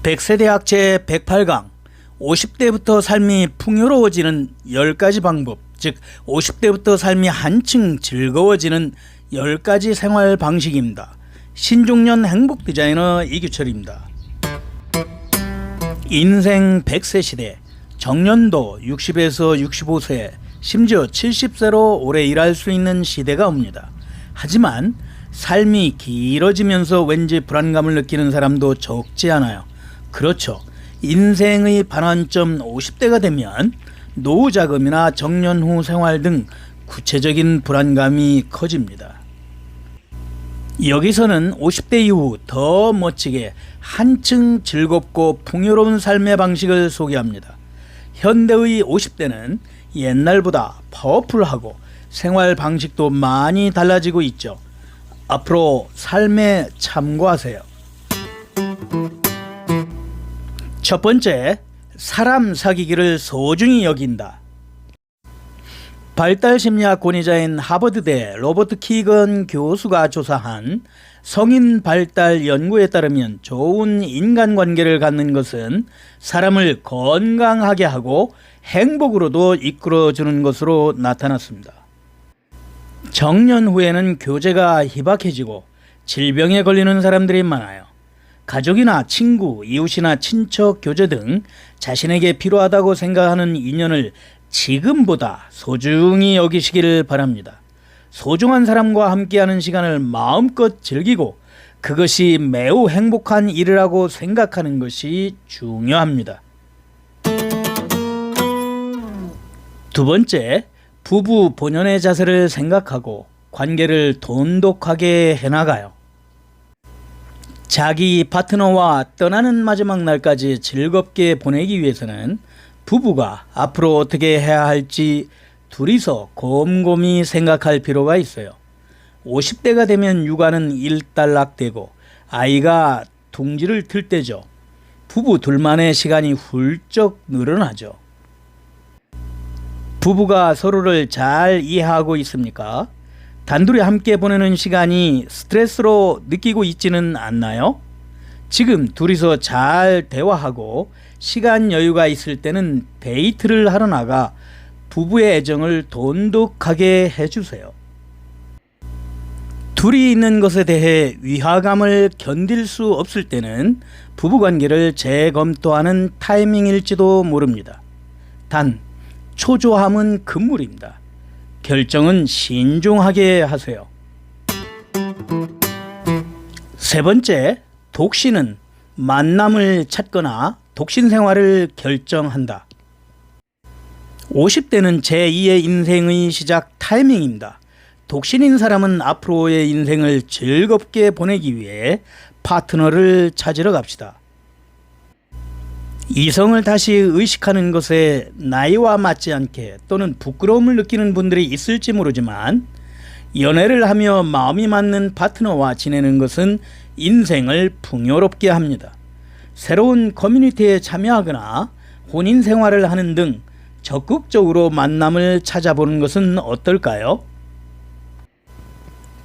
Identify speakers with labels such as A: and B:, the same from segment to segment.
A: 백세대학 제108강 50대부터 삶이 풍요로워지는 10가지 방법, 즉 50대부터 삶이 한층 즐거워지는 10가지 생활 방식입니다. 신중년 행복 디자이너 이규철입니다. 인생 100세 시대, 정년도 60에서 65세, 심지어 70세로 오래 일할 수 있는 시대가 옵니다. 하지만 삶이 길어지면서 왠지 불안감을 느끼는 사람도 적지 않아요. 그렇죠. 인생의 반환점 50대가 되면 노후 자금이나 정년 후 생활 등 구체적인 불안감이 커집니다. 여기서는 50대 이후 더 멋지게 한층 즐겁고 풍요로운 삶의 방식을 소개합니다. 현대의 50대는 옛날보다 파워풀하고 생활 방식도 많이 달라지고 있죠. 앞으로 삶에 참고하세요. 첫 번째, 사람 사귀기를 소중히 여긴다. 발달심리학 권위자인 하버드대 로버트 키건 교수가 조사한 성인 발달 연구에 따르면 좋은 인간관계를 갖는 것은 사람을 건강하게 하고 행복으로도 이끌어주는 것으로 나타났습니다. 정년 후에는 교제가 희박해지고 질병에 걸리는 사람들이 많아요. 가족이나 친구, 이웃이나 친척 교제 등 자신에게 필요하다고 생각하는 인연을 지금보다 소중히 여기시기를 바랍니다. 소중한 사람과 함께하는 시간을 마음껏 즐기고 그것이 매우 행복한 일이라고 생각하는 것이 중요합니다. 두 번째, 부부 본연의 자세를 생각하고 관계를 돈독하게 해나가요. 자기 파트너와 떠나는 마지막 날까지 즐겁게 보내기 위해서는 부부가 앞으로 어떻게 해야 할지 둘이서 곰곰이 생각할 필요가 있어요. 50대가 되면 육아는 일단락되고 아이가 둥지를 틀 때죠. 부부 둘만의 시간이 훌쩍 늘어나죠. 부부가 서로를 잘 이해하고 있습니까? 단둘이 함께 보내는 시간이 스트레스로 느끼고 있지는 않나요? 지금 둘이서 잘 대화하고 시간 여유가 있을 때는 데이트를 하러 나가 부부의 애정을 돈독하게 해주세요. 둘이 있는 것에 대해 위화감을 견딜 수 없을 때는 부부관계를 재검토하는 타이밍일지도 모릅니다. 단, 초조함은 금물입니다. 결정은 신중하게 하세요. 세 번째, 독신은 만남을 찾거나 독신 생활을 결정한다. 50대는 제2의 인생의 시작 타이밍입니다. 독신인 사람은 앞으로의 인생을 즐겁게 보내기 위해 파트너를 찾으러 갑시다. 이성을 다시 의식하는 것에 나이와 맞지 않게 또는 부끄러움을 느끼는 분들이 있을지 모르지만 연애를 하며 마음이 맞는 파트너와 지내는 것은 인생을 풍요롭게 합니다. 새로운 커뮤니티에 참여하거나 혼인 생활을 하는 등 적극적으로 만남을 찾아보는 것은 어떨까요?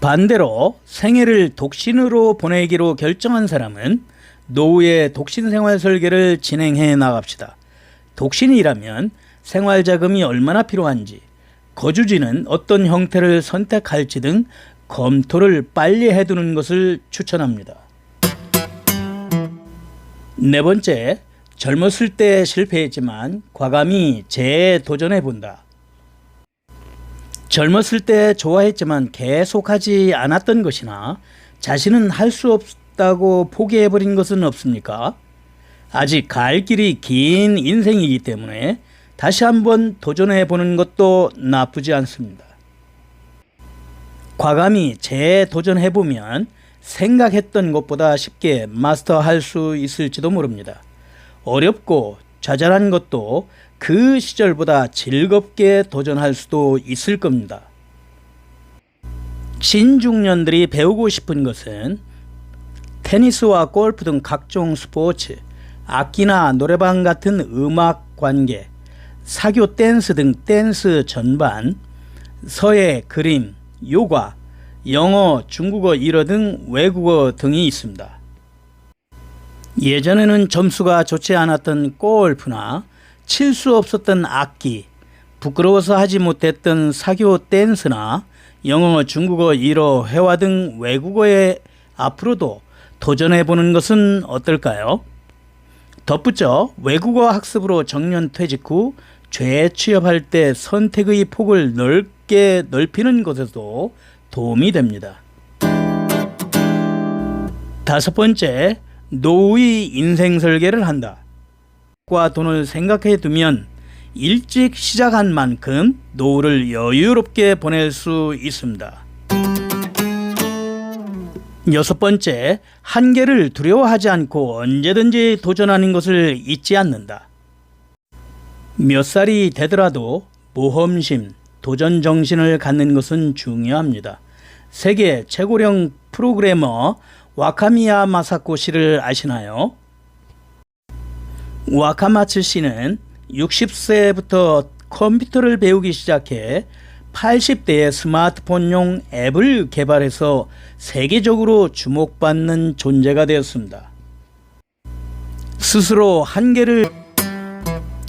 A: 반대로 생애를 독신으로 보내기로 결정한 사람은 노후의 독신 생활 설계를 진행해 나갑시다. 독신이라면 생활 자금이 얼마나 필요한지, 거주지는 어떤 형태를 선택할지 등 검토를 빨리 해두는 것을 추천합니다. 네 번째, 젊었을 때 실패했지만 과감히 재도전해본다. 젊었을 때 좋아했지만 계속하지 않았던 것이나 자신은 할 수 없다고 포기해버린 것은 없습니까? 아직 갈 길이 긴 인생이기 때문에 다시 한번 도전해보는 것도 나쁘지 않습니다. 과감히 재도전해보면 생각했던 것보다 쉽게 마스터할 수 있을지도 모릅니다. 어렵고 좌절한 것도 그 시절보다 즐겁게 도전할 수도 있을 겁니다. 신중년들이 배우고 싶은 것은 테니스와 골프 등 각종 스포츠, 악기나 노래방 같은 음악 관계, 사교 댄스 등 댄스 전반, 서예, 그림, 요가, 영어, 중국어, 일어 등 외국어 등이 있습니다. 예전에는 점수가 좋지 않았던 골프나 칠 수 없었던 악기, 부끄러워서 하지 못했던 사교 댄스나 영어, 중국어, 일어, 회화 등 외국어에 앞으로도 도전해보는 것은 어떨까요? 덧붙여 외국어 학습으로 정년 퇴직 후 재취업할 때 선택의 폭을 넓게 넓히는 것에도 도움이 됩니다. 다섯 번째, 노후의 인생 설계를 한다. 과 돈을 생각해 두면 일찍 시작한 만큼 노후를 여유롭게 보낼 수 있습니다. 여섯 번째, 한계를 두려워하지 않고 언제든지 도전하는 것을 잊지 않는다. 몇 살이 되더라도 모험심, 도전 정신을 갖는 것은 중요합니다. 세계 최고령 프로그래머 와카미야 마사코 씨를 아시나요? 와카마츠 씨는 60세부터 컴퓨터를 배우기 시작해 80대에 스마트폰용 앱을 개발해서 세계적으로 주목받는 존재가 되었습니다. 스스로 한계를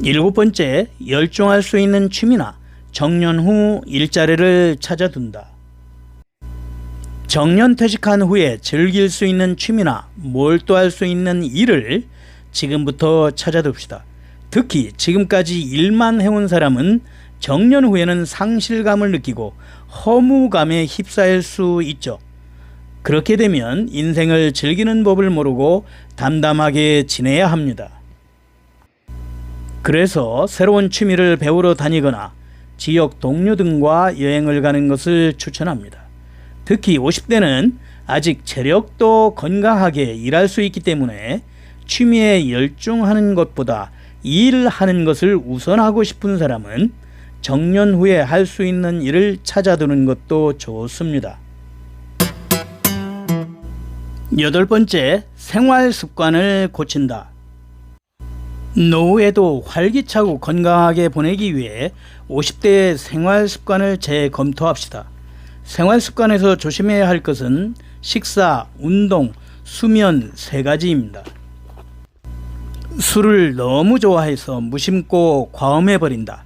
A: 일곱 번째, 열중할 수 있는 취미나 정년 후 일자리를 찾아둔다. 정년 퇴직한 후에 즐길 수 있는 취미나 몰두할 수 있는 일을 지금부터 찾아둡시다. 특히 지금까지 일만 해온 사람은 정년 후에는 상실감을 느끼고 허무감에 휩싸일 수 있죠. 그렇게 되면 인생을 즐기는 법을 모르고 담담하게 지내야 합니다. 그래서 새로운 취미를 배우러 다니거나 지역 동료 등과 여행을 가는 것을 추천합니다. 특히 50대는 아직 체력도 건강하게 일할 수 있기 때문에 취미에 열중하는 것보다 일하는 것을 우선하고 싶은 사람은 정년 후에 할 수 있는 일을 찾아두는 것도 좋습니다. 여덟 번째, 생활 습관을 고친다. 노후에도 활기차고 건강하게 보내기 위해 50대의 생활 습관을 재검토합시다. 생활 습관에서 조심해야 할 것은 식사, 운동, 수면 세 가지입니다. 술을 너무 좋아해서 무심코 과음해버린다.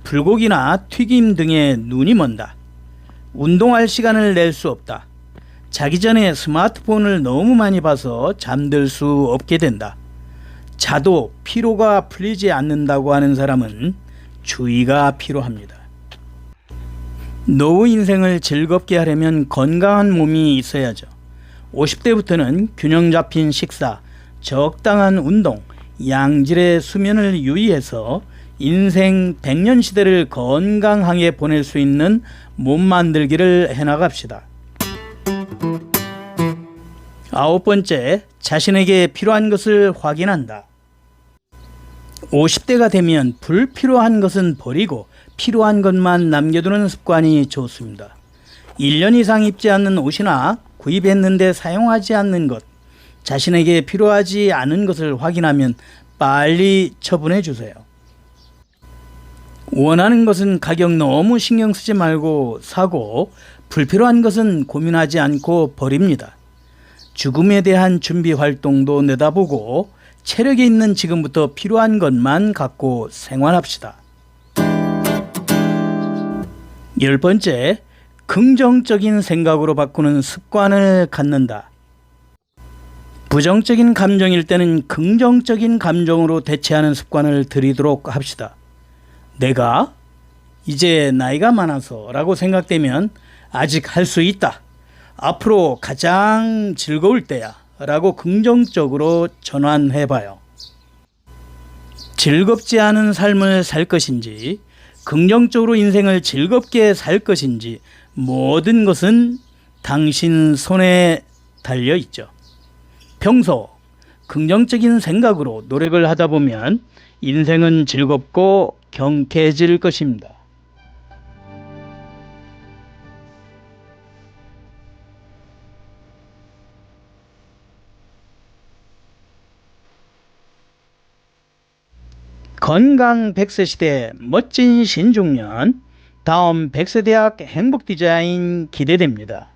A: 불고기나 튀김 등에 눈이 먼다. 운동할 시간을 낼 수 없다. 자기 전에 스마트폰을 너무 많이 봐서 잠들 수 없게 된다. 자도 피로가 풀리지 않는다고 하는 사람은 주의가 필요합니다. 노후 인생을 즐겁게 하려면 건강한 몸이 있어야죠. 50대부터는 균형 잡힌 식사, 적당한 운동, 양질의 수면을 유의해서 인생 100년 시대를 건강하게 보낼 수 있는 몸 만들기를 해나갑시다. 아홉 번째, 자신에게 필요한 것을 확인한다. 50대가 되면 불필요한 것은 버리고 필요한 것만 남겨두는 습관이 좋습니다. 1년 이상 입지 않는 옷이나 구입했는데 사용하지 않는 것, 자신에게 필요하지 않은 것을 확인하면 빨리 처분해 주세요. 원하는 것은 가격 너무 신경 쓰지 말고 사고, 불필요한 것은 고민하지 않고 버립니다. 죽음에 대한 준비 활동도 내다보고 체력이 있는 지금부터 필요한 것만 갖고 생활합시다. 열 번째, 긍정적인 생각으로 바꾸는 습관을 갖는다. 부정적인 감정일 때는 긍정적인 감정으로 대체하는 습관을 들이도록 합시다. 내가 이제 나이가 많아서 라고 생각되면 아직 할 수 있다. 앞으로 가장 즐거울 때야 라고 긍정적으로 전환해봐요. 즐겁지 않은 삶을 살 것인지 긍정적으로 인생을 즐겁게 살 것인지 모든 것은 당신 손에 달려있죠. 평소 긍정적인 생각으로 노력을 하다 보면 인생은 즐겁고 경쾌해질 것입니다. 건강 100세 시대 멋진 신중년, 다음 100세 대학 행복 디자인 기대됩니다.